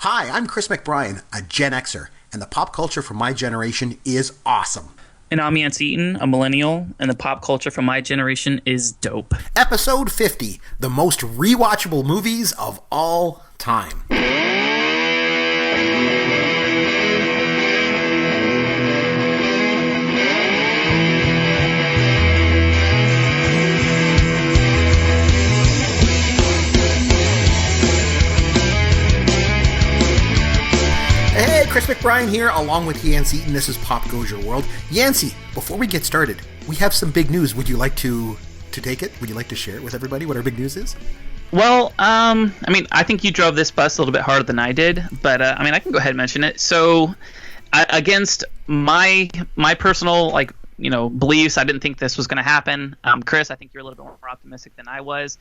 Hi, I'm Chris McBrien, a Gen Xer, and the pop culture from my generation is awesome. And I'm Yancy Eaton, a millennial, and the pop culture from my generation is dope. Episode 50, the most re-watchable movies of all time. Hey, Chris McBrien here, along with Yancy Eaton. This is Pop Goes Your World. Yancy, before we get started, we have some big news. Would you like to take it? Would you like to share it with everybody what our big news is? Well, I think you drove this bus a little bit harder than I did, but I can go ahead and mention it. So, against my personal beliefs, I didn't think this was going to happen. Chris, I think you're a little bit more optimistic than I was.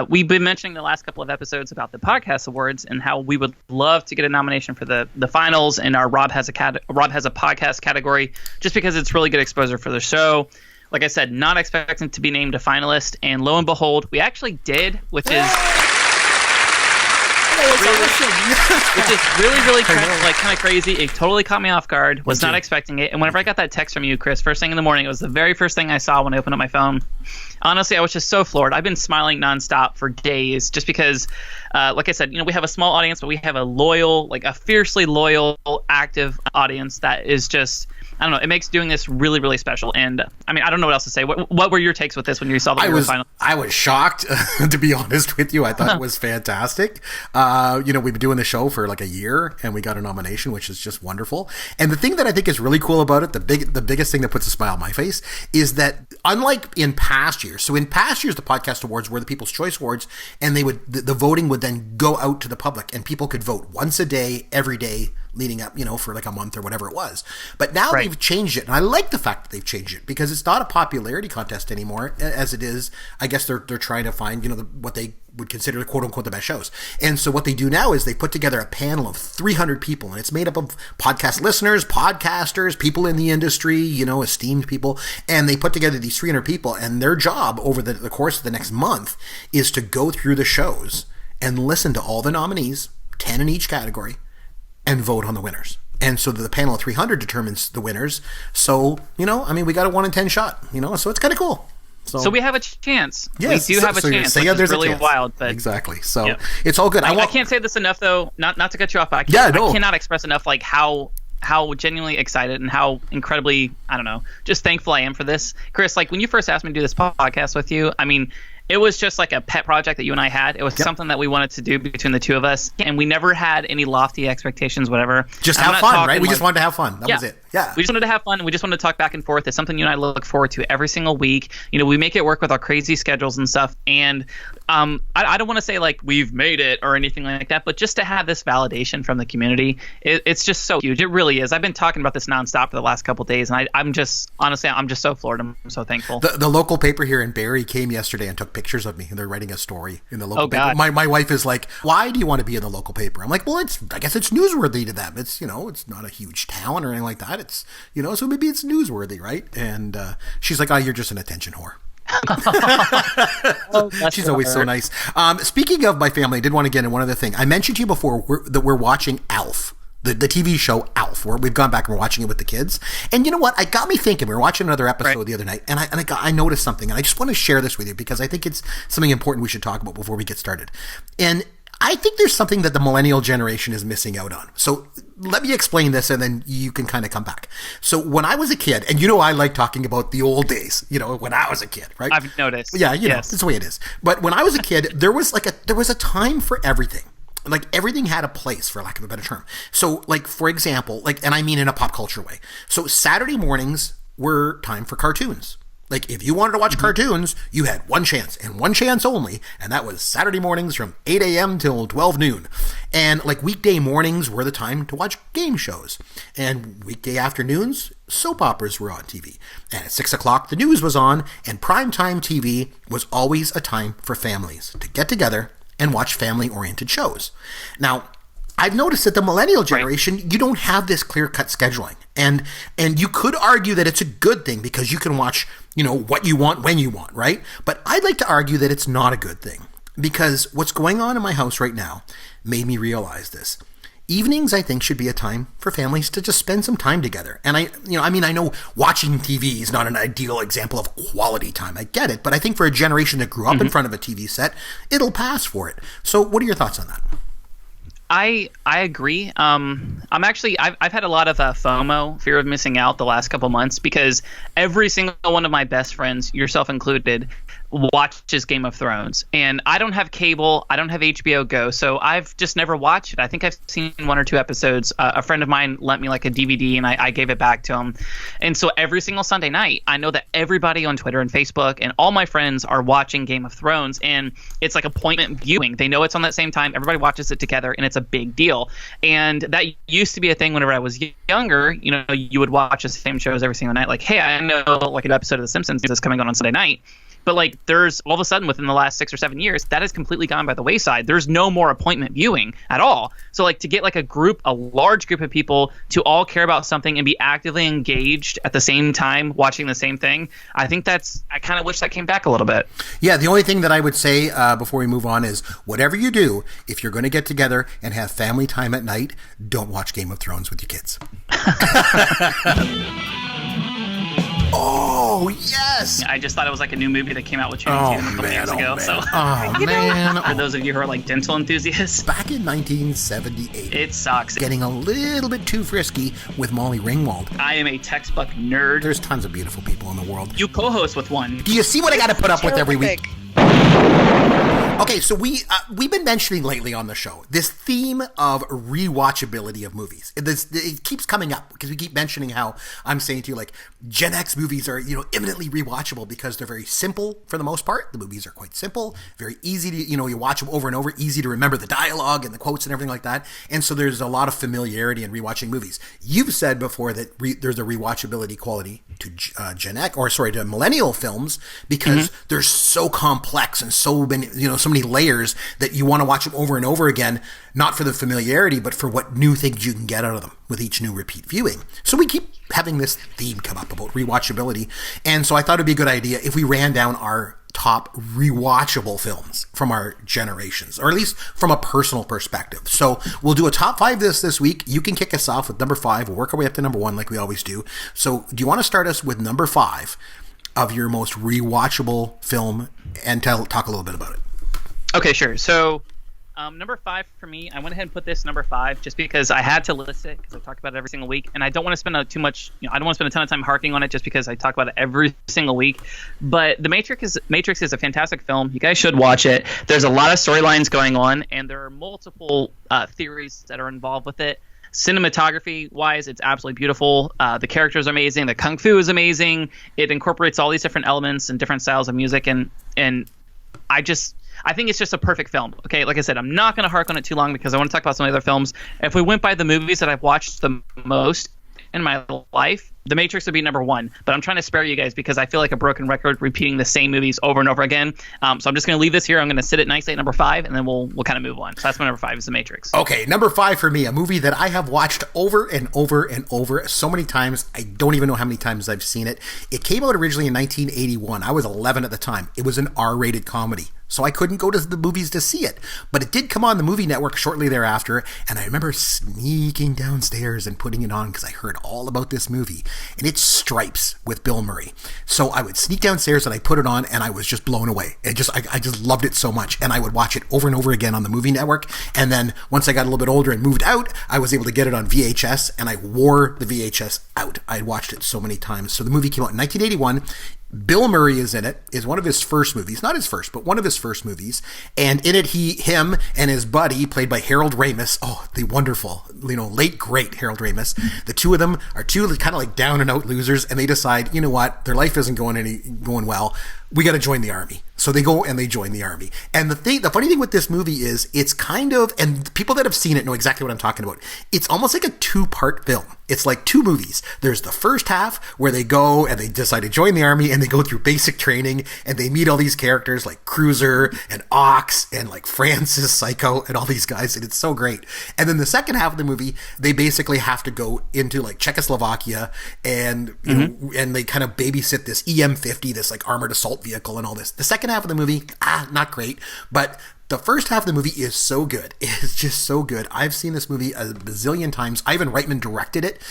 We've been mentioning the last couple of episodes about the podcast awards and how we would love to get a nomination for the finals in our Rob has a podcast category, just because it's really good exposure for the show. Like I said, not expecting to be named a finalist, and lo and behold, we actually did, which is really kind of crazy. It totally caught me off guard. Was not expecting it. And whenever I got that text from you, Chris, first thing in the morning, it was the very first thing I saw when I opened up my phone. Honestly, I was just so floored. I've been smiling nonstop for days, just because, like I said, we have a small audience, but we have a fiercely loyal, active audience that is just, I don't know, it makes doing this really, really special. And I don't know what else to say. What were your takes with this when you saw the final? I was shocked, to be honest with you. I thought it was fantastic. We've been doing the show for like a year, and we got a nomination, which is just wonderful. And the thing that I think is really cool about it, the biggest thing that puts a smile on my face, is that unlike in past years, so in past years, the podcast awards were the People's Choice Awards, and the voting would then go out to the public, and people could vote once a day, every day, leading up, for like a month or whatever it was. But now they've changed it, and I like the fact that they've changed it, because it's not a popularity contest anymore, as it is. I guess they're trying to find, what they would consider quote unquote the best shows. And so what they do now is they put together a panel of 300 people, and it's made up of podcast listeners, podcasters, people in the industry, esteemed people, and they put together these 300 people, and their job over the course of the next month is to go through the shows and listen to all the nominees, 10 in each category, and vote on the winners. And so the panel of 300 determines the winners. So, we got a 1 in 10 shot, so it's kind of cool. So we have a chance. Yes, we do have a chance. It's really wild. But exactly. So it's all good. I can't say this enough, though. Not to cut you off, but I cannot express enough how genuinely excited and how incredibly, just thankful I am for this. Chris, when you first asked me to do this podcast with you, it was just like a pet project that you and I had. It was something that we wanted to do between the two of us, and we never had any lofty expectations, whatever. Just have fun, right? We just wanted to have fun. That was it. Yeah. We just wanted to have fun, and we just wanted to talk back and forth. It's something you and I look forward to every single week. We make it work with our crazy schedules and stuff, and I don't want to say we've made it or anything like that, but just to have this validation from the community, it's just so huge. It really is. I've been talking about this nonstop for the last couple of days, and I'm just so floored. I'm so thankful. The local paper here in Barrie came yesterday and took pictures of me, and they're writing a story in the local paper. My wife is like, "Why do you want to be in the local paper?" I'm like, "Well, I guess it's newsworthy to them. It's it's not a huge town or anything like that. It's so maybe it's newsworthy, right?" And she's like, "Oh, you're just an attention whore." She's always so nice. Speaking of my family, I did want to get in one other thing. I mentioned to you before that we're watching Alf. The TV show Alf, where we've gone back and we're watching it with the kids. And you know what? It got me thinking. We were watching another episode the other night, and I noticed something, and I just want to share this with you because I think it's something important we should talk about before we get started. And I think there's something that the millennial generation is missing out on. So let me explain this, and then you can kind of come back. So when I was a kid, and I like talking about the old days, when I was a kid, right? I've noticed. Yeah, that's the way it is. But when I was a kid, there was a time for everything. Everything had a place, for lack of a better term. So, for example, and I mean in a pop culture way. So Saturday mornings were time for cartoons. If you wanted to watch cartoons, you had one chance, and one chance only, and that was Saturday mornings from 8 a.m. till 12 noon. And, weekday mornings were the time to watch game shows. And weekday afternoons, soap operas were on TV. And at 6 o'clock, the news was on, and primetime TV was always a time for families to get together and watch family-oriented shows. Now, I've noticed that the millennial generation, you don't have this clear-cut scheduling. And you could argue that it's a good thing because you can watch, what you want when you want, right? But I'd like to argue that it's not a good thing because what's going on in my house right now made me realize this. evenings, I think, should be a time for families to just spend some time together. And I know watching TV is not an ideal example of quality time. I get it. But I think for a generation that grew up in front of a TV set, it'll pass for it. So what are your thoughts on that? I agree. I've had a lot of FOMO, fear of missing out, the last couple months because every single one of my best friends, yourself included, watches Game of Thrones. And I don't have cable. I don't have HBO Go. So I've just never watched it. I think I've seen 1 or 2 episodes. A friend of mine lent me like a DVD and I gave it back to him. And so every single Sunday night, I know that everybody on Twitter and Facebook and all my friends are watching Game of Thrones. And it's like appointment viewing. They know it's on that same time. Everybody watches it together and it's a big deal. And that used to be a thing whenever I was younger. You know, you would watch the same shows every single night. Like, hey, I know like an episode of The Simpsons is coming on Sunday night. But like there's all of a sudden within the last 6 or 7 years, that has completely gone by the wayside. There's no more appointment viewing at all. So like to get like a large group of people to all care about something and be actively engaged at the same time watching the same thing, I kind of wish that came back a little bit. Yeah, the only thing that I would say before we move on is whatever you do, if you're going to get together and have family time at night, don't watch Game of Thrones with your kids. Oh, yes! I just thought it was like a new movie that came out with Channing Tatum a couple years ago. For those of you who are like dental enthusiasts. Back in 1978. It sucks. Getting a little bit too frisky with Molly Ringwald. I am a textbook nerd. There's tons of beautiful people in the world. You co-host with one. Do you see what I got to put up with every week? Okay, so we've been mentioning lately on the show this theme of rewatchability of movies. It keeps coming up because we keep mentioning how I'm saying to you, like, Gen X movies are, imminently rewatchable because they're very simple for the most part. The movies are quite simple, very easy to, you watch them over and over, easy to remember the dialogue and the quotes and everything like that. And so there's a lot of familiarity in rewatching movies. You've said before that there's a rewatchability quality to to millennial films because they're so complex and so many, so many layers that you want to watch them over and over again, not for the familiarity, but for what new things you can get out of them with each new repeat viewing. So we keep having this theme come up about rewatchability. And so I thought it'd be a good idea if we ran down our top rewatchable films from our generations, or at least from a personal perspective. So we'll do a top 5 this week. You can kick us off with number 5. We'll work our way up to number 1 like we always do. So do you want to start us with number 5 of your most rewatchable film and talk a little bit about it? Okay, sure. So number 5 for me, I went ahead and put this number 5 just because I had to list it because I talk about it every single week, and I don't want to spend too much. I don't want to spend a ton of time harping on it just because I talk about it every single week. But The Matrix is a fantastic film. You guys should watch it. There's a lot of storylines going on, and there are multiple theories that are involved with it. Cinematography wise, it's absolutely beautiful. The characters are amazing. The kung fu is amazing. It incorporates all these different elements and different styles of music, and I think it's just a perfect film. Okay, like I said, I'm not going to hark on it too long because I want to talk about some of the other films. If we went by the movies that I've watched the most in my life, The Matrix would be number 1. But I'm trying to spare you guys because I feel like a broken record repeating the same movies over and over again. So I'm just going to leave this here. I'm going to sit it nicely at number 5, and then we'll kind of move on. So that's my number 5 is The Matrix. Okay, number 5 for me, a movie that I have watched over and over and over so many times. I don't even know how many times I've seen it. It came out originally in 1981. I was 11 at the time. It was an R-rated comedy. So I couldn't go to the movies to see it. But it did come on the movie network shortly thereafter, and I remember sneaking downstairs and putting it on because I heard all about this movie. And it's Stripes with Bill Murray. So I would sneak downstairs and I put it on, and I was just blown away. I just loved it so much. And I would watch it over and over again on the movie network. And then once I got a little bit older and moved out, I was able to get it on VHS, and I wore the VHS out. I watched it so many times. So the movie came out in 1981. Bill Murray is in it, is one of his first movies, not his first, but one of his first movies. And in it, him and his buddy, played by Harold Ramis, the wonderful, late great Harold Ramis. The two of them are two kind of like down and out losers, and they decide, you know what, their life isn't going well. We got to join the army. So they go and they join the army. And the funny thing with this movie is it's kind of, and people that have seen it know exactly what I'm talking about. It's almost like a 2-part film. It's like 2 movies. There's the first half where they go and they decide to join the army and they go through basic training and they meet all these characters like Cruiser and Ox and like Francis Psycho and all these guys, and it's so great. And then the second half of the movie, they basically have to go into like Czechoslovakia and you know, and they kind of babysit this EM-50, this like armored assault vehicle and all this. The second half of the movie, not great, but The first half of the movie is so good. It's just so good. I've seen this movie a bazillion times. Ivan Reitman directed it.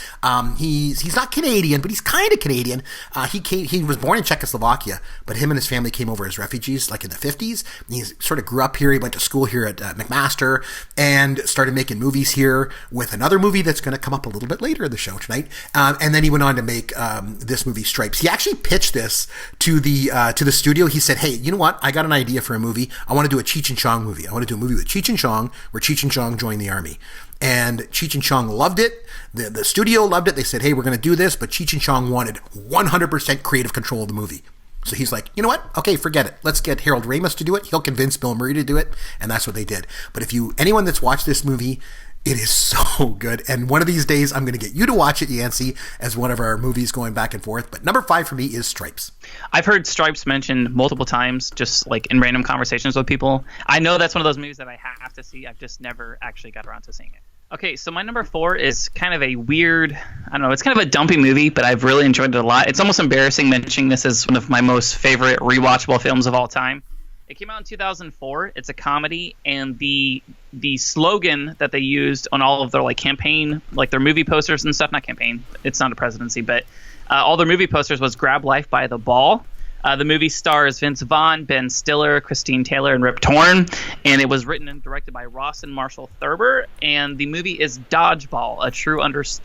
He's not Canadian, but he's kind of Canadian. He was born in Czechoslovakia, but him and his family came over as refugees like in the 50s. He sort of grew up here. He went to school here at McMaster and started making movies here with another movie that's going to come up a little bit later in the show tonight. And then he went on to make this movie Stripes. He actually pitched this to the studio. He said, hey, you know what? I got an idea for a movie. I want to do a Cheech and Chong movie. I want to do a movie with Cheech and Chong where Cheech and Chong joined the army. And Cheech and Chong loved it. The studio loved it. They said, hey, we're going to do this. But Cheech and Chong wanted 100% creative control of the movie. So he's like, you know what? Okay, forget it. Let's get Harold Ramis to do it. He'll convince Bill Murray to do it. And that's what they did. But anyone that's watched this movie, it is so good. And one of these days, I'm going to get you to watch it, Yancy, as one of our movies going back and forth. But number 5 for me is Stripes. I've heard Stripes mentioned multiple times, just like in random conversations with people. I know that's one of those movies that I have to see. I've just never actually got around to seeing it. Okay, so my number 4 is kind of a weird, I don't know, it's kind of a dumpy movie, but I've really enjoyed it a lot. It's almost embarrassing mentioning this as one of my most favorite rewatchable films of all time. It came out in 2004. It's a comedy, and the slogan that they used on all of their campaign, their movie posters and stuff, not campaign, it's not a presidency, but all their movie posters was "Grab Life by the Ball." The movie stars Vince Vaughn, Ben Stiller, Christine Taylor, and Rip Torn, and it was written and directed by Ross and Marshall Thurber, and the movie is Dodgeball, a true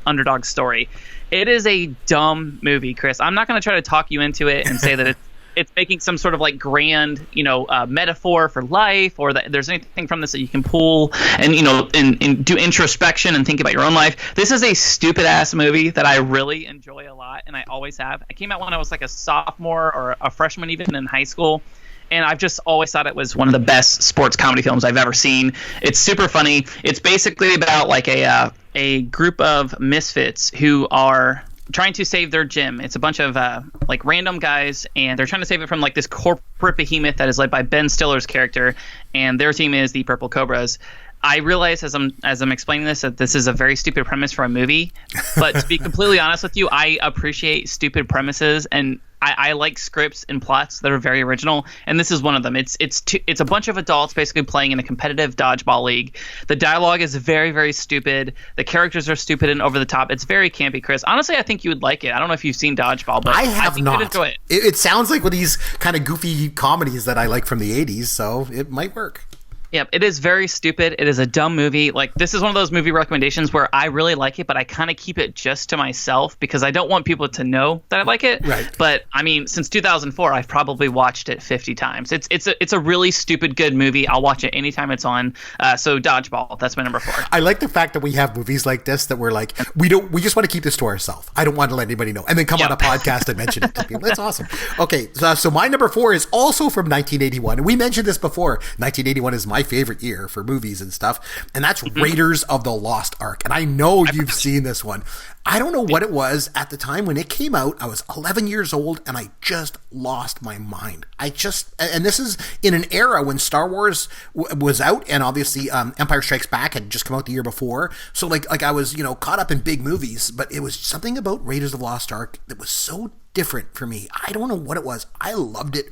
underdog story. It is a dumb movie, Chris. I'm not going to try to talk you into it and say that it's making some sort of grand, metaphor for life, or that there's anything from this that you can pull and, and do introspection and think about your own life. This is a stupid ass movie that I really enjoy a lot, and I always have. It came out when I was like a sophomore or a freshman even in high school, and I've just always thought it was one of the best sports comedy films I've ever seen. It's super funny. It's basically about a group of misfits who are trying to save their gym. It's a bunch of random guys, and they're trying to save it from this corporate behemoth that is led by Ben Stiller's character, and their team is the Purple Cobras. I realize as I'm explaining this that this is a very stupid premise for a movie, but to be completely honest with you, I appreciate stupid premises, and I like scripts and plots that are very original, and this is one of them. It's a bunch of adults basically playing in a competitive dodgeball league. The dialogue is very, very stupid. The characters are stupid and over the top. It's very campy, Chris. Honestly, I think you would like it. I don't know if you've seen Dodgeball, but I have think not. you'd enjoy it. It sounds like one of these kind of goofy comedies that I like from the 80s, so it might work. Yeah, it is very stupid. It is a dumb movie. This is one of those movie recommendations where I really like it, but I kind of keep it just to myself because I don't want people to know that I like it. Right. But I mean, since 2004, I've probably watched it 50 times. It's a really stupid good movie. I'll watch it anytime it's on. So Dodgeball, that's my number 4. I like the fact that we have movies like this that we're like, we just want to keep this to ourselves. I don't want to let anybody know, and then come on a podcast and mention it to people. That's awesome. Okay, so my number 4 is also from 1981, and we mentioned this before. 1981 is my favorite year for movies and stuff, and that's Raiders of the Lost Ark. And I know you've seen this one. I don't know what it was at the time when it came out. I was 11 years old, and I just lost my mind. And this is in an era when Star Wars was out, and obviously Empire Strikes Back had just come out the year before. So I was caught up in big movies, but it was something about Raiders of the Lost Ark that was so different for me. I don't know what it was. I loved it.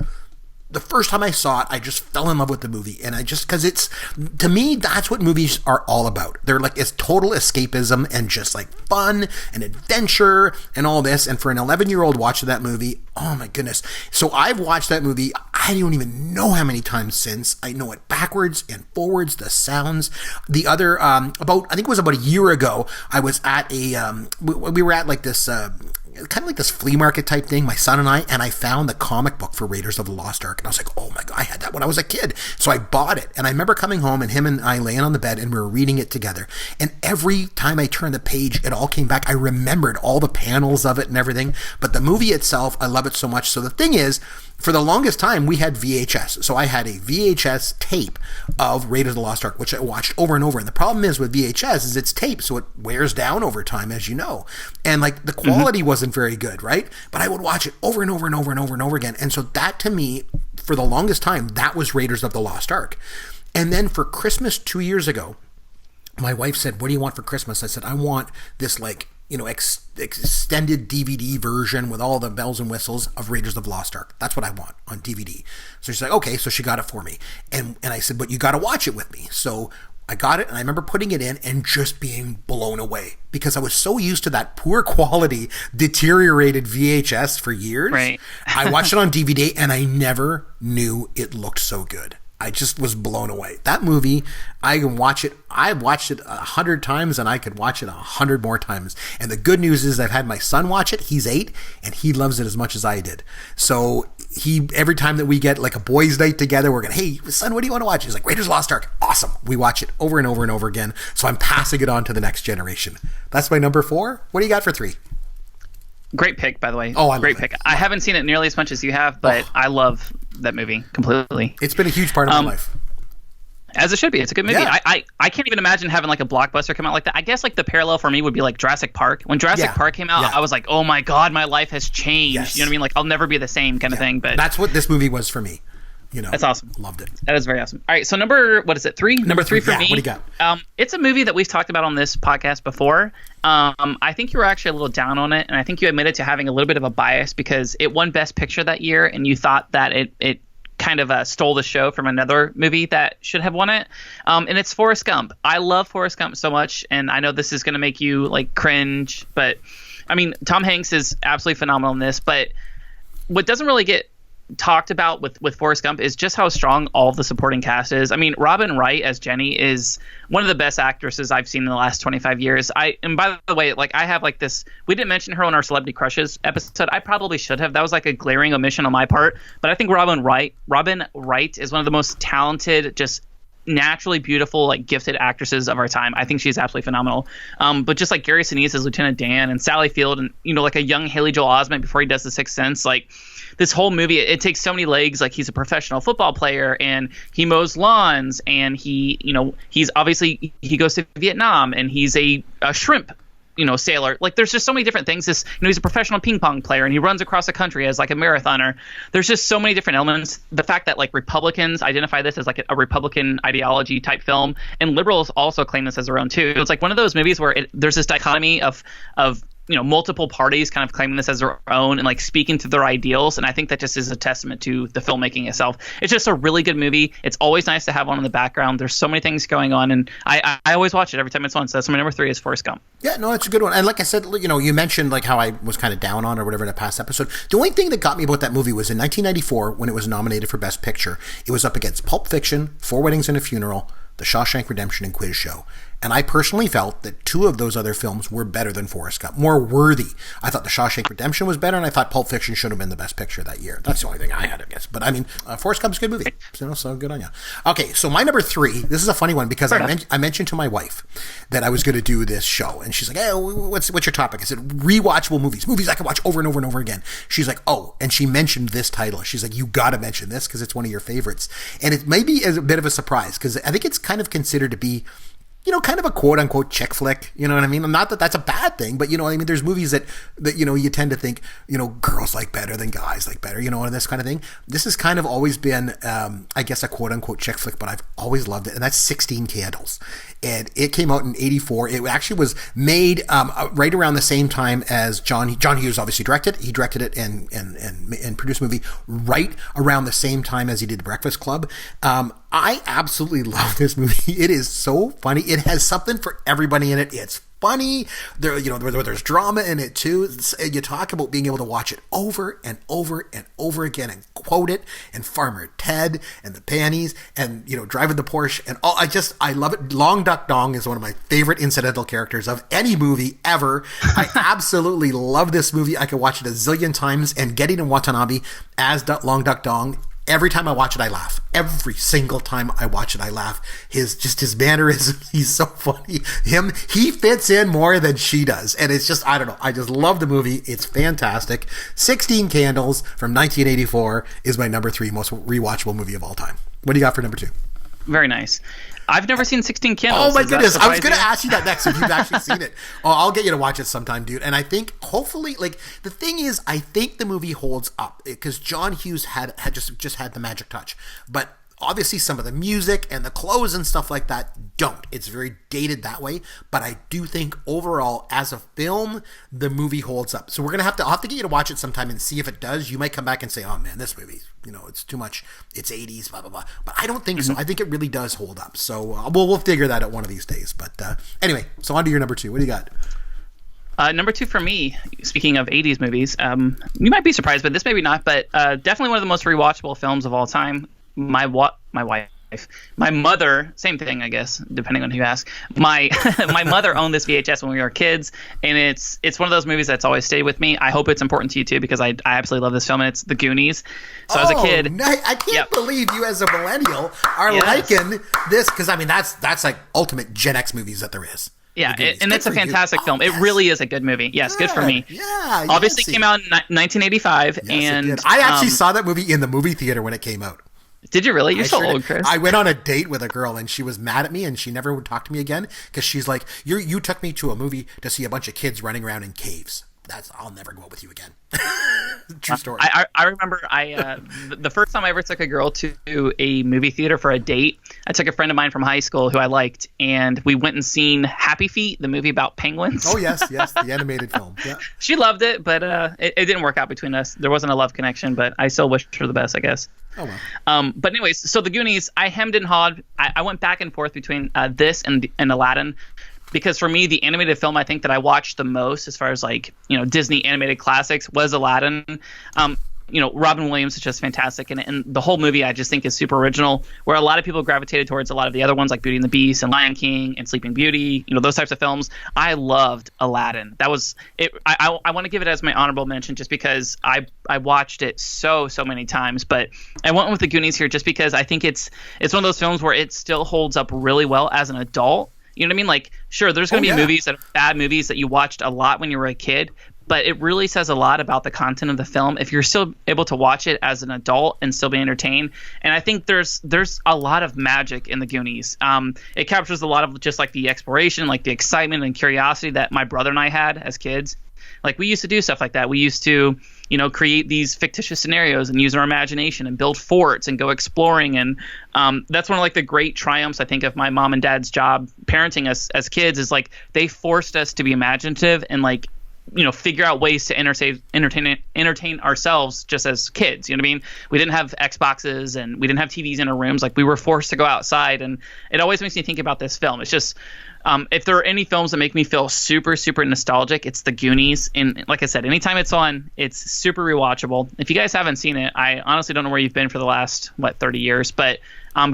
The first time I saw it, I just fell in love with the movie, and because to me, that's what movies are all about. They're it's total escapism and just fun and adventure and all this. And for an 11-year-old watching that movie, oh my goodness. So I've watched that movie, I don't even know how many times since. I know it backwards and forwards, the sounds. The other, I think it was about a year ago, I was at we were at this, kind of like this flea market type thing, my son and I found the comic book for Raiders of the Lost Ark, and I was like, oh my God, I had that when I was a kid. So I bought it, and I remember coming home and him and I laying on the bed and we were reading it together, and every time I turned the page, it all came back. I remembered all the panels of it and everything, but the movie itself, I love it so much. So the thing is, for the longest time, we had VHS. So I had a VHS tape of Raiders of the Lost Ark, which I watched over and over. And the problem is with VHS is it's tape, so it wears down over time, as you know. And the quality wasn't very good, right? But I would watch it over and over and over and over and over again. And so that, to me, for the longest time, that was Raiders of the Lost Ark. And then for Christmas 2 years ago, my wife said, what do you want for Christmas? I said, I want this extended DVD version with all the bells and whistles of Raiders of the Lost Ark. That's what I want on DVD. So she's like, okay, so she got it for me. And I said, but you got to watch it with me. So I got it, and I remember putting it in and just being blown away because I was so used to that poor quality, deteriorated VHS for years. Right. I watched it on DVD, and I never knew it looked so good. I just was blown away. That movie, I can watch it. I've watched it 100 times, and I could watch it 100 more times. And the good news is I've had my son watch it. He's 8, and he loves it as much as I did. So every time that we get like a boys' night together, we're going, hey, son, what do you want to watch? He's like, Raiders of the Lost Ark. Awesome. We watch it over and over and over again. So I'm passing it on to the next generation. That's my number 4. What do you got for 3? Great pick, by the way. Oh, great pick. I haven't seen it nearly as much as you have, but I love that movie completely. It's been a huge part of my life. As it should be. It's a good movie. Yeah. I can't even imagine having like a blockbuster come out like that. I guess like the parallel for me would be like Jurassic Park. When Jurassic Park came out, I was like, oh my God, my life has changed. Yes. You know what I mean? Like I'll never be the same kind of thing. But that's what this movie was for me. That's awesome. Loved it. That is very awesome. All right, so number 3? Number 3 for me. What do you got? It's a movie that we've talked about on this podcast before. I think you were actually a little down on it, and I think you admitted to having a little bit of a bias because it won Best Picture that year, and you thought that it kind of stole the show from another movie that should have won it. And it's Forrest Gump. I love Forrest Gump so much, and I know this is going to make you like cringe, but I mean, Tom Hanks is absolutely phenomenal in this, but what doesn't really get talked about with Forrest Gump is just how strong all of the supporting cast is. I mean, Robin Wright as Jenny is one of the best actresses I've seen in the last 25 years. And by the way, like I have like this, we didn't mention her on our Celebrity Crushes episode. I probably should have. That was like a glaring omission on my part. But I think Robin Wright is one of the most talented, just naturally beautiful, like gifted actresses of our time. I think she's absolutely phenomenal. But just like Gary Sinise as Lieutenant Dan and Sally Field and, like a young Haley Joel Osment before he does The Sixth Sense, like this whole movie, it takes so many legs. Like he's a professional football player and he mows lawns and he's obviously, he goes to Vietnam and he's a shrimp sailor. Like there's just so many different things. He's a professional ping pong player and he runs across the country as like a marathoner. There's just so many different elements. The fact that like Republicans identify this as like a Republican ideology type film, and liberals also claim this as their own too. It's like one of those movies where there's this dichotomy of multiple parties kind of claiming this as their own and like speaking to their ideals. And I think that just is a testament to the filmmaking itself. It's just a really good movie. It's always nice to have on in the background. There's so many things going on, and I always watch it every time it's on. So that's my number 3 is Forrest Gump. Yeah, no, it's a good one. And like I said, you mentioned like how I was kind of down on or whatever in a past episode. The only thing that got me about that movie was in 1994 when it was nominated for Best Picture. It was up against Pulp Fiction, Four Weddings and a Funeral, The Shawshank Redemption, and Quiz Show. And I personally felt that 2 of those other films were better than Forrest Gump, more worthy. I thought The Shawshank Redemption was better, and I thought Pulp Fiction should have been the best picture that year. That's the only thing I had, I guess. But I mean, Forrest Gump's a good movie. So good on you. Okay, so my number 3, this is a funny one because I mentioned to my wife that I was going to do this show. And she's like, hey, what's your topic? I said, rewatchable movies I can watch over and over and over again. She's like, oh, and she mentioned this title. She's like, you got to mention this because it's one of your favorites. And it may be a bit of a surprise because I think it's kind of considered to be kind of a quote unquote chick flick, you know what I mean? Not that that's a bad thing, but I mean, there's movies that you tend to think, girls like better than guys like better, and this kind of thing. This has kind of always been, I guess, a quote unquote chick flick, but I've always loved it. And that's 16 Candles. And it came out in 84. It actually was made right around the same time as John Hughes obviously directed. He directed it and produced a movie right around the same time as he did Breakfast Club. I absolutely love this movie. It is so funny. It has something for everybody in it. It's funny. There's drama in it too. You talk about being able to watch it over and over and over again and quote it, and Farmer Ted and the panties and driving the Porsche and all. I love it. Long Duck Dong is one of my favorite incidental characters of any movie ever. I absolutely love this movie. I could watch it a zillion times, and Getting in Watanabe as Long Duck Dong. Every time I watch it, I laugh. Every single time I watch it, I laugh. His mannerism, he's so funny. He fits in more than she does. And it's just, I don't know. I just love the movie. It's fantastic. 16 Candles from 1984 is my number 3 most rewatchable movie of all time. What do you got for number 2? Very nice. I've never seen 16 Candles. Oh my goodness. I was going to ask you that next if you've actually seen it. Oh, I'll get you to watch it sometime, dude. And I think hopefully, like, the thing is, I think the movie holds up because John Hughes had just had the magic touch. But Obviously, some of the music and the clothes and stuff like that don't. It's very dated that way. But I do think overall, as a film, the movie holds up. So I'll have to get you to watch it sometime and see if it does. You might come back and say, oh man, this movie, it's too much. It's 80s, blah, blah, blah. But I don't think so. I think it really does hold up. So we'll figure that out one of these days. But anyway, so on to your number 2. What do you got? Number 2 for me, speaking of 80s movies, you might be surprised, but this maybe not, but definitely one of the most rewatchable films of all time. My mother, same thing, I guess, depending on who you ask. My mother owned this VHS when we were kids, and it's one of those movies that's always stayed with me. I hope it's important to you too, because I absolutely love this film, and it's The Goonies. So as a kid, I can't believe you as a millennial are liking this, because I mean that's like ultimate Gen X movies that there is. Yeah, and it's a fantastic film. It really is a good movie. Yes, good for me. Yeah, obviously came out in 1985, and I actually saw that movie in the movie theater when it came out. Did you really? You're so old, Chris. I went on a date with a girl, and she was mad at me, and she never would talk to me again because she's like, "You took me to a movie to see a bunch of kids running around in caves. I'll never go out with you again." True story. I remember the first time I ever took a girl to a movie theater for a date, I took a friend of mine from high school who I liked, and we went and seen Happy Feet, the movie about penguins. Oh, yes, the animated film. Yeah. She loved it, but it didn't work out between us. There wasn't a love connection, but I still wish her the best, I guess. Oh, well. But anyways, so The Goonies, I hemmed and hawed. I went back and forth between this and Aladdin. Because for me, the animated film I think that I watched the most, as far as like Disney animated classics, was Aladdin. Robin Williams is just fantastic, and the whole movie I just think is super original. Where a lot of people gravitated towards a lot of the other ones like Beauty and the Beast and Lion King and Sleeping Beauty, those types of films. I loved Aladdin. That was it. I want to give it as my honorable mention just because I watched it so many times. But I went with The Goonies here just because I think it's one of those films where it still holds up really well as an adult. You know what I mean? Like, sure, there's going to be movies that are bad movies that you watched a lot when you were a kid, but it really says a lot about the content of the film if you're still able to watch it as an adult and still be entertained. And I think there's a lot of magic in The Goonies. It captures a lot of just like the exploration, like the excitement and curiosity that my brother and I had as kids. Like, we used to do stuff like that. We used to, create these fictitious scenarios and use our imagination and build forts and go exploring. And that's one of like the great triumphs, I think, of my mom and dad's job parenting us as kids is like they forced us to be imaginative and like, figure out ways to entertain ourselves just as kids. You know what I mean? We didn't have Xboxes and we didn't have TVs in our rooms. Like, we were forced to go outside. And it always makes me think about this film. It's just, if there are any films that make me feel super nostalgic, it's The Goonies. And like I said, anytime it's on, it's super rewatchable. If you guys haven't seen it, I honestly don't know where you've been for the last 30 years, but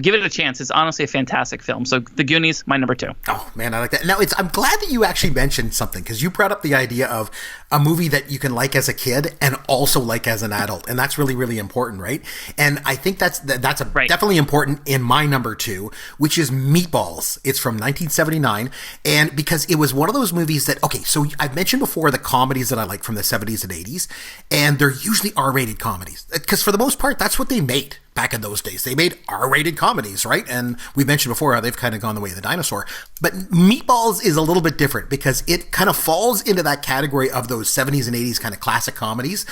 give it a chance. It's honestly a fantastic film. So The Goonies, my number 2. Oh man, I like that. Now I'm glad that you actually mentioned something, because you brought up the idea of a movie that you can like as a kid and also like as an adult, and that's really important, right? And I think that's definitely important in my number 2, which is Meatballs. It's from 1979, and because it was one of those movies that, okay, so I've mentioned before the comedies that I like from the 70s and 80s, and they're usually R-rated comedies, because for the most part, that's what they made. Back in those days, they made R-rated comedies, right? And we mentioned before how they've kind of gone the way of the dinosaur. But Meatballs is a little bit different because it kind of falls into that category of those 70s and 80s kind of classic comedies.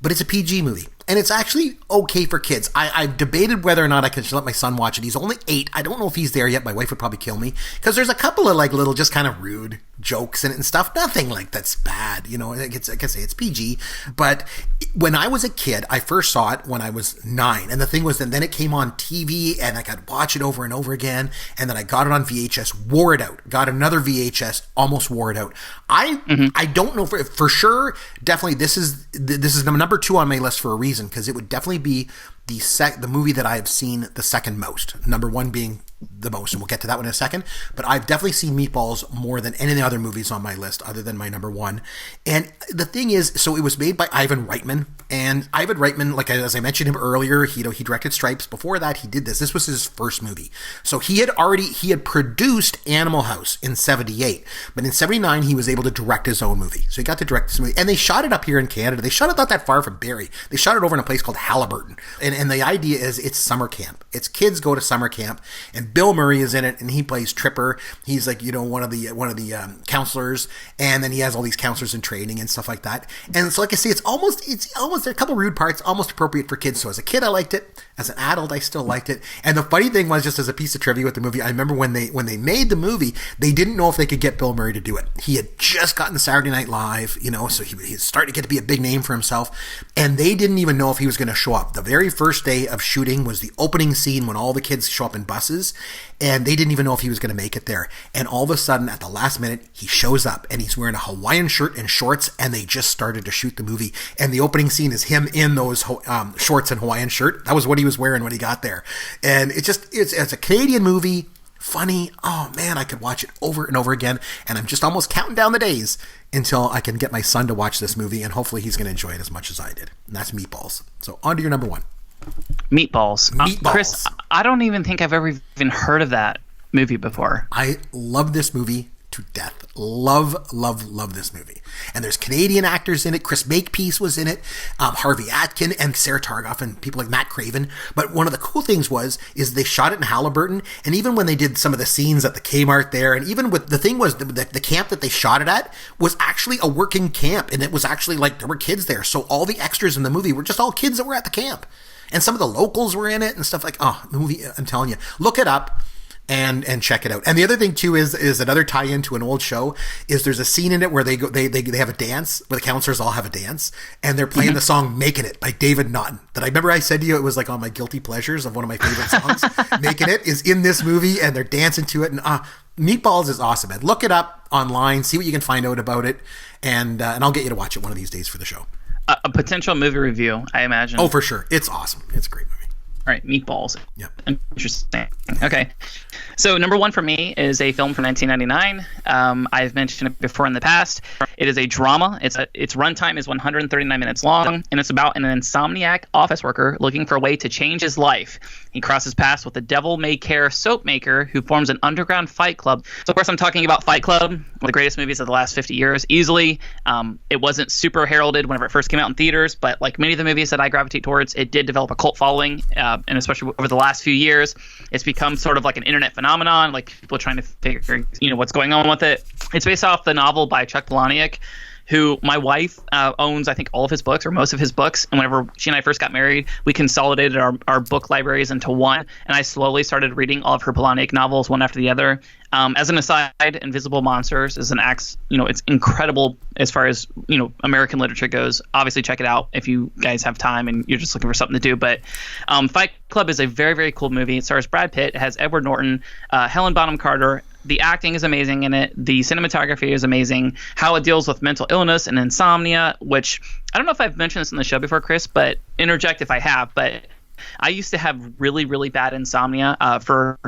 But it's a PG movie. And it's actually okay for kids. I've debated whether or not I can let my son watch it. He's only 8. I don't know if he's there yet. My wife would probably kill me. Because there's a couple of like little just kind of rude jokes in it and stuff. Nothing like that's bad. Like I say, it's PG. But when I was a kid, I first saw it when I was 9. And the thing was, then it came on TV and I could watch it over and over again. And then I got it on VHS, wore it out. Got another VHS, almost wore it out. I don't know for sure. Definitely, this is number 2 on my list for a reason, because it would definitely be the movie that I have seen the second most. Number 1 being the most, and we'll get to that one in a second. But I've definitely seen Meatballs more than any of the other movies on my list, other than my number 1. And the thing is, so it was made by Ivan Reitman, and Ivan Reitman, like as I mentioned him earlier, he directed Stripes. Before that, he did this. This was his first movie. So he had produced Animal House in 78, but in 79 he was able to direct his own movie. So he got to direct this movie, and they shot it up here in Canada. They shot it not that far from Barrie. They shot it over in a place called Halliburton, and the idea is it's summer camp. It's kids go to summer camp, and and Bill Murray is in it, and he plays Tripper. He's like, you know, one of the counselors, and then he has all these counselors in training and stuff like that. And so, like I say, it's almost a couple rude parts, almost appropriate for kids. So as a kid, I liked it. As an adult, I still liked it. And the funny thing was, just as a piece of trivia with the movie, I remember when they made the movie, they didn't know if they could get Bill Murray to do it. He had just gotten Saturday Night Live, you know, so he was starting to get to be a big name for himself, and they didn't even know if he was going to show up. The very first day of shooting was the opening scene when all the kids show up in buses, and they didn't even know if he was going to make it there. And all of a sudden, at the last minute, he shows up, and he's wearing a Hawaiian shirt and shorts, and they just started to shoot the movie. And the opening scene is him in those shorts and Hawaiian shirt. That was what he was wearing when he got there. And it's a Canadian movie, funny. Oh man, I could watch it over and over again, and I'm just almost counting down the days until I can get my son to watch this movie, and hopefully he's going to enjoy it as much as I did. And that's Meatballs. So on to your number one. Meatballs. Meatballs. Chris, I don't even think I've ever even heard of that movie before. I love this movie to death. Love this movie. And there's Canadian actors in it. Chris Makepeace was in it. Harvey Atkin and Sarah Targoff and people like Matt Craven. But one of the cool things is they shot it in Halliburton. And even when they did some of the scenes at the Kmart there, and even with the thing was the camp that they shot it at was actually a working camp. And it was actually like there were kids there. So all the extras in the movie were just all kids that were at the camp. And some of the locals were in it and stuff like, the movie, I'm telling you, look it up. And check it out. And the other thing too is another tie-in to an old show is there's a scene in it where they have a dance where the counselors all have a dance and they're playing the song "Making It" by David Naughton. That I remember I said to you it was like on my guilty pleasures of one of my favorite songs. "Making It" is in this movie and they're dancing to it, and Meatballs is awesome. Man, look it up online, see what you can find out about it, and I'll get you to watch it one of these days for the show. A potential movie review, I imagine. Oh, for sure, it's awesome. It's a great movie. All right, Meatballs. Yep. Interesting. Okay. So number one for me is a film from 1999. I've mentioned it before in the past. It is a drama. Its runtime is 139 minutes long, and it's about an insomniac office worker looking for a way to change his life. He crosses paths with a devil-may-care soap maker who forms an underground fight club. So, of course, I'm talking about Fight Club, one of the greatest movies of the last 50 years, easily. It wasn't super heralded whenever it first came out in theaters, but like many of the movies that I gravitate towards, it did develop a cult following, and especially over the last few years, it's become sort of like an internet phenomenon, like people trying to figure, what's going on with it. It's based off the novel by Chuck Palahniuk, who my wife owns, I think, all of his books or most of his books. And whenever she and I first got married, we consolidated our book libraries into one. And I slowly started reading all of her Palahniuk novels one after the other. As an aside, Invisible Monsters is an axe, it's incredible as far as, American literature goes. Obviously, check it out if you guys have time and you're just looking for something to do. But Fight Club is a very, very cool movie. It stars Brad Pitt. It has Edward Norton, Helen Bonham Carter. The acting is amazing in it. The cinematography is amazing. How it deals with mental illness and insomnia, which I don't know if I've mentioned this on the show before, Chris, but interject if I have. But I used to have really, really bad insomnia for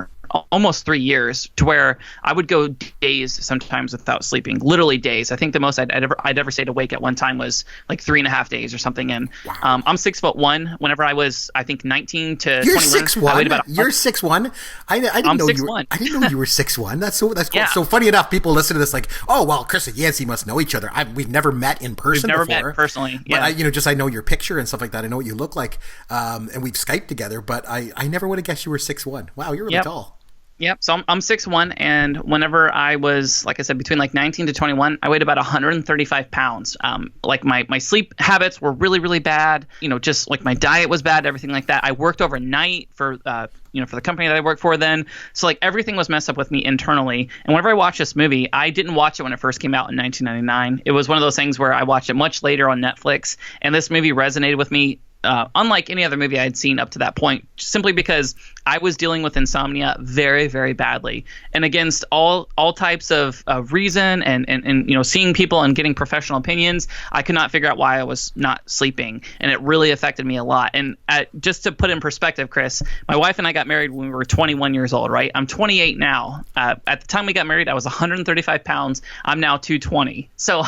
almost 3 years, to where I would go days sometimes without sleeping, literally days. I think the most I'd ever stayed awake at one time was like 3.5 days or something. And wow. I'm 6'1". Whenever I was, I think 19 to 21, you're 6'1". You're 6'1". I didn't know 6'1". you were. I didn't know you were 6'1". That's cool. Yeah. So funny enough, people listen to this like, oh well, Chris and Yancy must know each other. We've never met in person. We've never before, met personally. Yeah. But I know your picture and stuff like that. I know what you look like, and we've Skyped together. But I never would have guessed you were 6'1". Wow, you're really tall. Yep. So I'm 6'1", and whenever I was, like I said, between like 19 to 21, I weighed about 135 pounds. Like my sleep habits were really, really bad. Just like my diet was bad, everything like that. I worked overnight for the company that I worked for then. So like everything was messed up with me internally. And whenever I watched this movie, I didn't watch it when it first came out in 1999. It was one of those things where I watched it much later on Netflix, and this movie resonated with me. Unlike any other movie I had seen up to that point, simply because I was dealing with insomnia very, very badly, and against all types of reason and seeing people and getting professional opinions, I could not figure out why I was not sleeping, and it really affected me a lot. And just to put in perspective, Chris, my wife and I got married when we were 21 years old, right? I'm 28 now. At the time we got married, I was 135 pounds. I'm now 220. So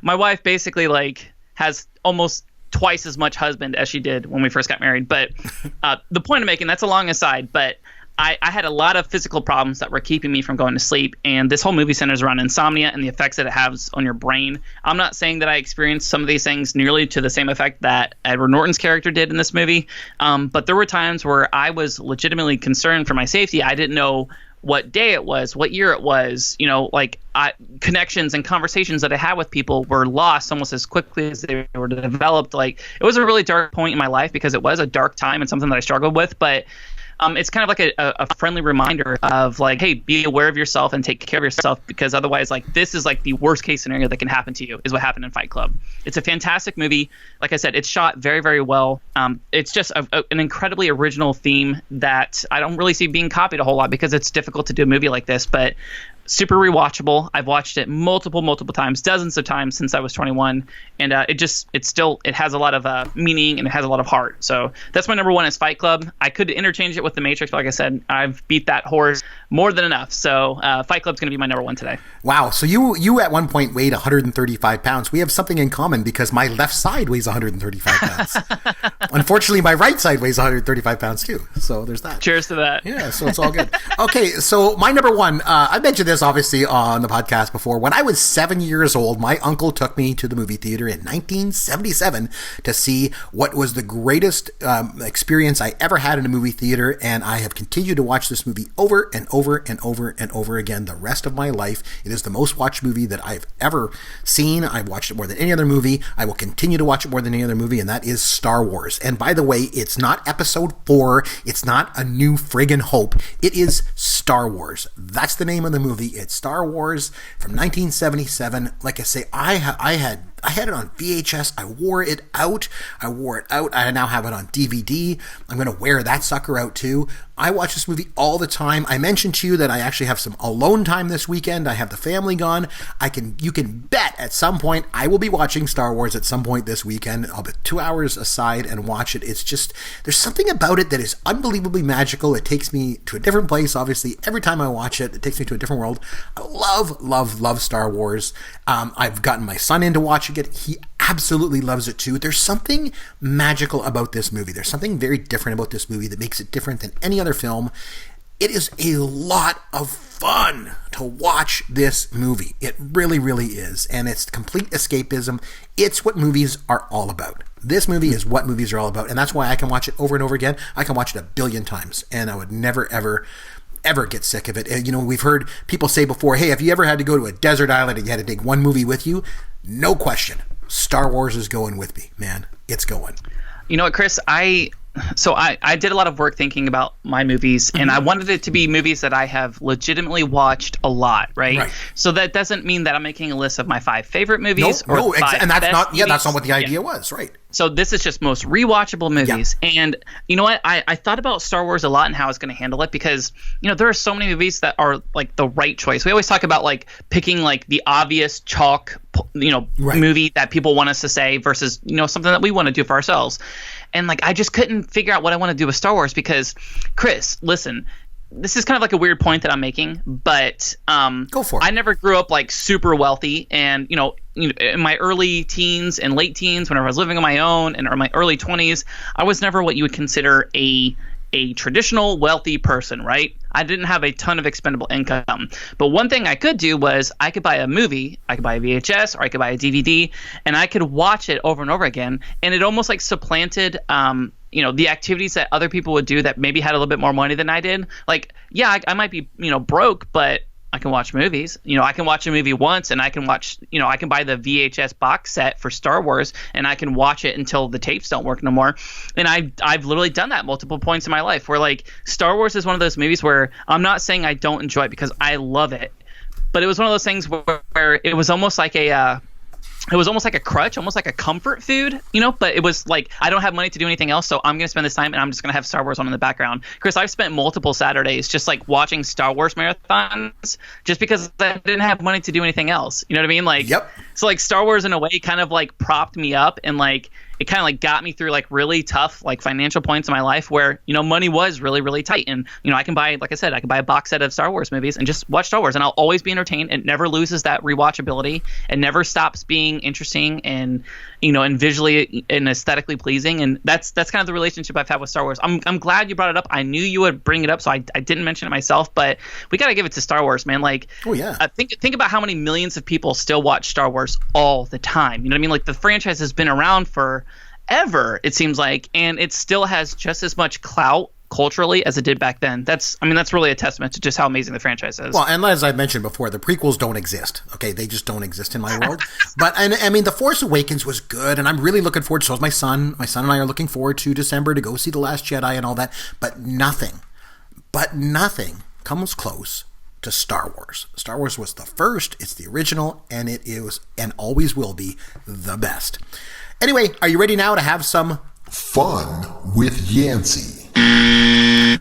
my wife basically has almost twice as much husband as she did when we first got married. But the point I'm making, that's a long aside, but I had a lot of physical problems that were keeping me from going to sleep, and this whole movie centers around insomnia and the effects that it has on your brain. I'm not saying that I experienced some of these things nearly to the same effect that Edward Norton's character did in this movie, but there were times where I was legitimately concerned for my safety. I didn't know what day it was, what year it was, like connections and conversations that I had with people were lost almost as quickly as they were developed. Like, it was a really dark point in my life because it was a dark time and something that I struggled with, but it's kind of like a friendly reminder of like, hey, be aware of yourself and take care of yourself, because otherwise, like, this is like the worst case scenario that can happen to you, is what happened in Fight Club. It's a fantastic movie. Like I said, it's shot very, very well. It's just an incredibly original theme that I don't really see being copied a whole lot because it's difficult to do a movie like this, but super rewatchable. I've watched it multiple times, dozens of times since I was 21, and it has a lot of meaning, and it has a lot of heart. So that's my number one is Fight Club. I could interchange it with The Matrix, but like I said, I've beat that horse more than enough. So Fight Club's going to be my number one today. Wow. So you at one point weighed 135 pounds. We have something in common because my left side weighs 135 pounds. Unfortunately, my right side weighs 135 pounds too. So there's that. Cheers to that. Yeah, so it's all good. Okay, so my number one, I mentioned this obviously on the podcast before. When I was 7 years old, my uncle took me to the movie theater in 1977 to see what was the greatest experience I ever had in a movie theater, and I have continued to watch this movie over and over and over and over again the rest of my life. It is the most watched movie that I've ever seen. I've watched it more than any other movie. I will continue to watch it more than any other movie, and that is Star Wars. And by the way, it's not Episode 4. It's not A New Friggin' Hope. It is Star Wars. That's the name of the movie. It's Star Wars from 1977. Like I say, I had it on VHS. I wore it out. I now have it on DVD. I'm going to wear that sucker out too. I watch this movie all the time. I mentioned to you that I actually have some alone time this weekend. I have the family gone. You can bet at some point I will be watching Star Wars at some point this weekend. I'll put 2 hours aside and watch it. It's just, there's something about it that is unbelievably magical. It takes me to a different place, obviously. Every time I watch it, it takes me to a different world. I love Star Wars. I've gotten my son into watching it. He absolutely loves it too. There's something magical about this movie. There's something very different about this movie that makes it different than any other film. It is a lot of fun to watch this movie. It really, really is. And it's complete escapism. It's what movies are all about. This movie is what movies are all about. And that's why I can watch it over and over again. I can watch it 1 billion times. And I would never, ever get sick of it. And, we've heard people say before, hey, have you ever had to go to a desert island and you had to take one movie with you? No question. Star Wars is going with me, man. It's going. You know what, Chris? I did a lot of work thinking about my movies, and I wanted it to be movies that I have legitimately watched a lot, right? So that doesn't mean that I'm making a list of my 5 favorite movies. And that's not what the idea was, right? So this is just most rewatchable movies. Yeah. And you know what? I thought about Star Wars a lot and how I was going to handle it because, there are so many movies that are like the right choice. We always talk about like picking like the obvious chalk, movie that people want us to say versus, something that we want to do for ourselves. And like, I just couldn't figure out what I want to do with Star Wars because, Chris, listen, this is kind of like a weird point that I'm making, but go for it. I never grew up like super wealthy, and in my early teens and late teens, whenever I was living on my own, and or my early 20s, I was never what you would consider a traditional wealthy person, right? I didn't have a ton of expendable income. But one thing I could do was I could buy a movie, I could buy a VHS, or I could buy a DVD, and I could watch it over and over again. And it almost like supplanted, the activities that other people would do that maybe had a little bit more money than I did. Like, yeah, I might be, broke, but I can watch movies. I can watch a movie once, and I can watch, I can buy the VHS box set for Star Wars, and I can watch it until the tapes don't work no more. And I've literally done that multiple points in my life where like Star Wars is one of those movies where I'm not saying I don't enjoy it because I love it, but it was one of those things where it was almost like a crutch, almost like a comfort food, but it was like, I don't have money to do anything else, so I'm going to spend this time and I'm just going to have Star Wars on in the background. Chris, I've spent multiple Saturdays just like watching Star Wars marathons just because I didn't have money to do anything else. You know what I mean? Like, yep. So like Star Wars in a way kind of like propped me up and like it kind of like got me through like really tough like financial points in my life where, you know, money was really, really tight. And, you know, I can buy, like I said, I can buy a box set of Star Wars movies and just watch Star Wars, and I'll always be entertained. It never loses that rewatchability. It never stops being interesting and, you know, and visually and aesthetically pleasing. And that's kind of the relationship I've had with Star Wars. I'm glad you brought it up. I knew you would bring it up, so I didn't mention it myself, but we got to give it to Star Wars, man. Like, oh yeah, think about how many millions of people still watch Star Wars all the time. You know what I mean? Like, the franchise has been around forever, it seems like, and it still has just as much clout culturally as it did back then. That's really a testament to just how amazing the franchise is. Well, and as I mentioned before, the prequels don't exist. Okay, they just don't exist in my world. But and I mean, The Force Awakens was good, and I'm really looking forward. So is my son. My son and I are looking forward to December to go see The Last Jedi and all that. But nothing comes close to Star Wars. Star Wars was the first. It's the original, and it is and always will be the best. Anyway, are you ready now to have some fun with Yancy?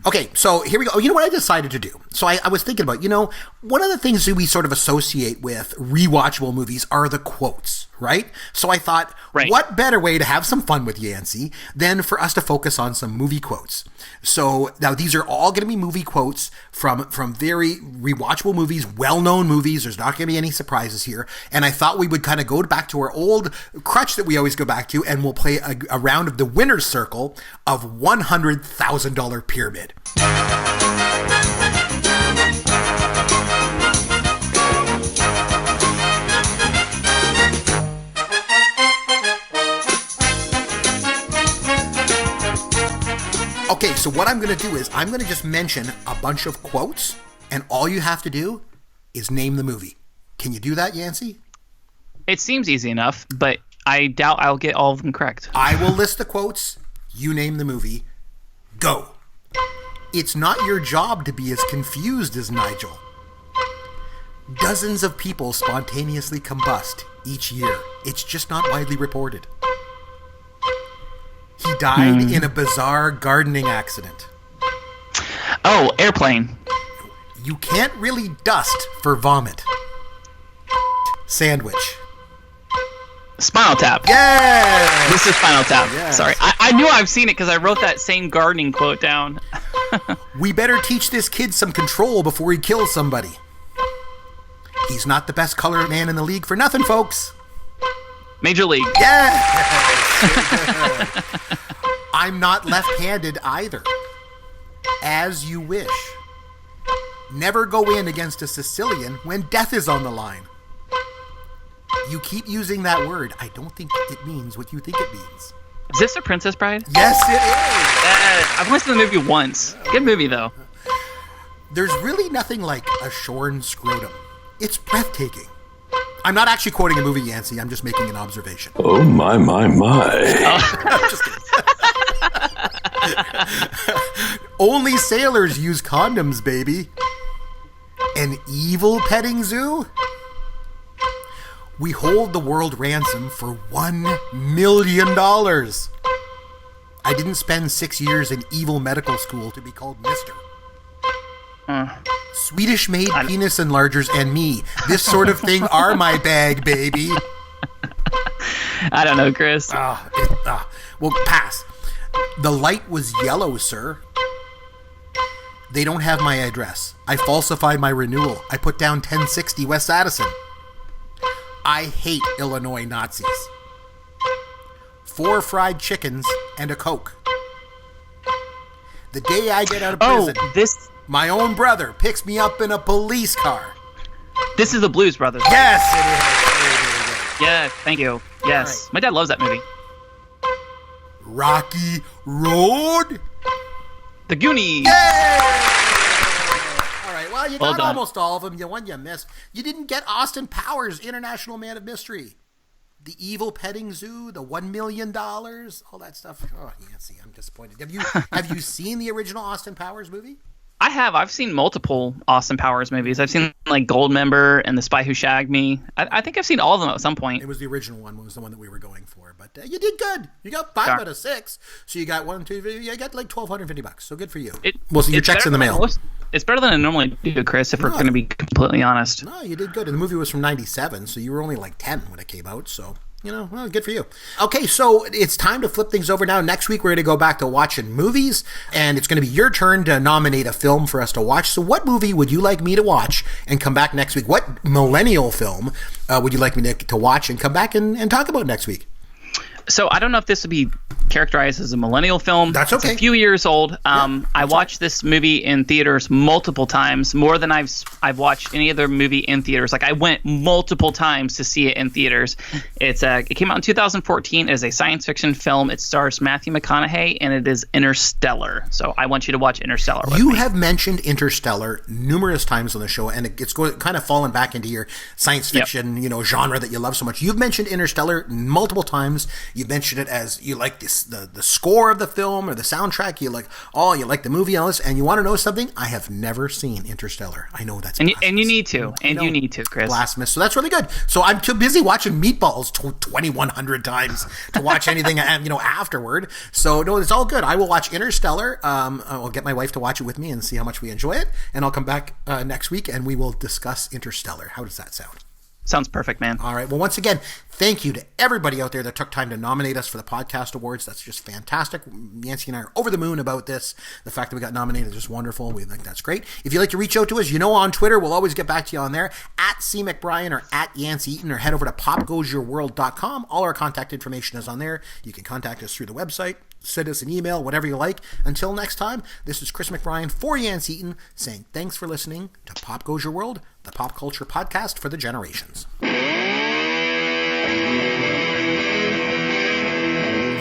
Okay, so here we go. You know what I decided to do? So I was thinking about, you know, one of the things that we sort of associate with rewatchable movies are the quotes, right? So I thought, What better way to have some fun with Yancy than for us to focus on some movie quotes? So now these are all going to be movie quotes from very rewatchable movies, well-known movies. There's not going to be any surprises here. And I thought we would kind of go back to our old crutch that we always go back to, and we'll play a round of the winner's circle of $100,000 pyramid. Okay, so what I'm going to do is I'm going to just mention a bunch of quotes, and all you have to do is name the movie. Can you do that, Yancy? It seems easy enough, but I doubt I'll get all of them correct. I will list the quotes. You name the movie. Go. It's not your job to be as confused as Nigel. Dozens of people spontaneously combust each year. It's just not widely reported. He died in a bizarre gardening accident. Oh, Airplane. You can't really dust for vomit. Sandwich. Spinal Tap. Yeah! This is Spinal Tap. Yes. Sorry. I knew I've seen it because I wrote that same gardening quote down. We better teach this kid some control before he kills somebody. He's not the best colored man in the league for nothing, folks. Major League. Yeah! I'm not left-handed either. As you wish. Never go in against a Sicilian when death is on the line. You keep using that word. I don't think it means what you think it means. Is this a Princess Bride? Yes, it is. I've only seen the movie once. Good movie, though. There's really nothing like a shorn scrotum. It's breathtaking. I'm not actually quoting a movie, Yancy. I'm just making an observation. Oh, my. I'm just kidding. Only sailors use condoms, baby. An evil petting zoo? We hold the world ransom for $1 million. I didn't spend 6 years in evil medical school to be called Mister. Swedish-made penis enlargers and me. This sort of thing are my bag, baby. I don't know, Chris. Well, pass. The light was yellow, sir. They don't have my address. I falsified my renewal. I put down 1060 West Addison. I hate Illinois Nazis. 4 fried chickens and a Coke. The day I get out of prison, my own brother picks me up in a police car. This is the Blues Brothers. Yes, it is. Yeah, thank you. Yes. Right. My dad loves that movie. Rocky Road? The Goonies. Yay! All right, well, you got almost all of them. The one you missed. You didn't get Austin Powers, International Man of Mystery. The Evil Petting Zoo, the $1 million, all that stuff. Oh, Yancy, I'm disappointed. Have you seen the original Austin Powers movie? I have. I've seen multiple Austin Powers movies. I've seen like Goldmember and The Spy Who Shagged Me. I think I've seen all of them at some point. It was the original one. Was the one that we were going for. But you did good. You got 5 out of 6. So you got 1, 2, 3. You got like $1,250. So good for you. So your check's in the mail. It's better than I normally do, Chris, if we're going to be completely honest. No, you did good. And the movie was from 97, so you were only like 10 when it came out. So Well, good for you. Okay, so it's time to flip things over now. Next week, we're going to go back to watching movies, and it's going to be your turn to nominate a film for us to watch. So what movie would you like me to watch and come back next week? What millennial film would you like me to watch and come back and talk about next week? So I don't know if this would be characterized as a millennial film. That's okay. It's a few years old. I watched this movie in theaters multiple times, more than I've watched any other movie in theaters. Like I went multiple times to see it in theaters. It came out in 2014. It is a science fiction film. It stars Matthew McConaughey, and it is Interstellar. So I want you to watch Interstellar with me. You have mentioned Interstellar numerous times on the show, and it's kind of fallen back into your science fiction, genre that you love so much. You've mentioned Interstellar multiple times. You've mentioned it as you like the score of the film or the soundtrack. You like the movie and all this. And you want to know something? I have never seen Interstellar. I know that's blasphemous. And you need to. And you need to, Chris. Blasphemous. So that's really good. So I'm too busy watching Meatballs 2,100 times to watch anything afterward. So no, it's all good. I will watch Interstellar. I'll get my wife to watch it with me and see how much we enjoy it. And I'll come back next week and we will discuss Interstellar. How does that sound? Sounds perfect, man. All right. Well, once again, thank you to everybody out there that took time to nominate us for the podcast awards. That's just fantastic. Yancy and I are over the moon about this. The fact that we got nominated is just wonderful. We think that's great. If you'd like to reach out to us, on Twitter, we'll always get back to you on there, at @CMcBrien or at Yancy Eaton, or head over to popgoesyourworld.com. All our contact information is on there. You can contact us through the website. Send us an email, whatever you like. Until next time, this is Chris McBrien for Yancy Eaton saying thanks for listening to Pop Goes Your World, the pop culture podcast for the generations.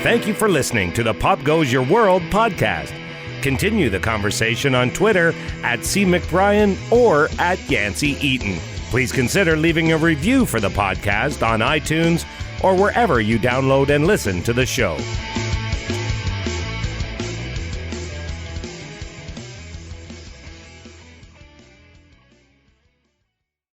Thank you for listening to the Pop Goes Your World podcast. Continue the conversation on Twitter at @CMcBrien or at Yancy Eaton. Please consider leaving a review for the podcast on iTunes or wherever you download and listen to the show.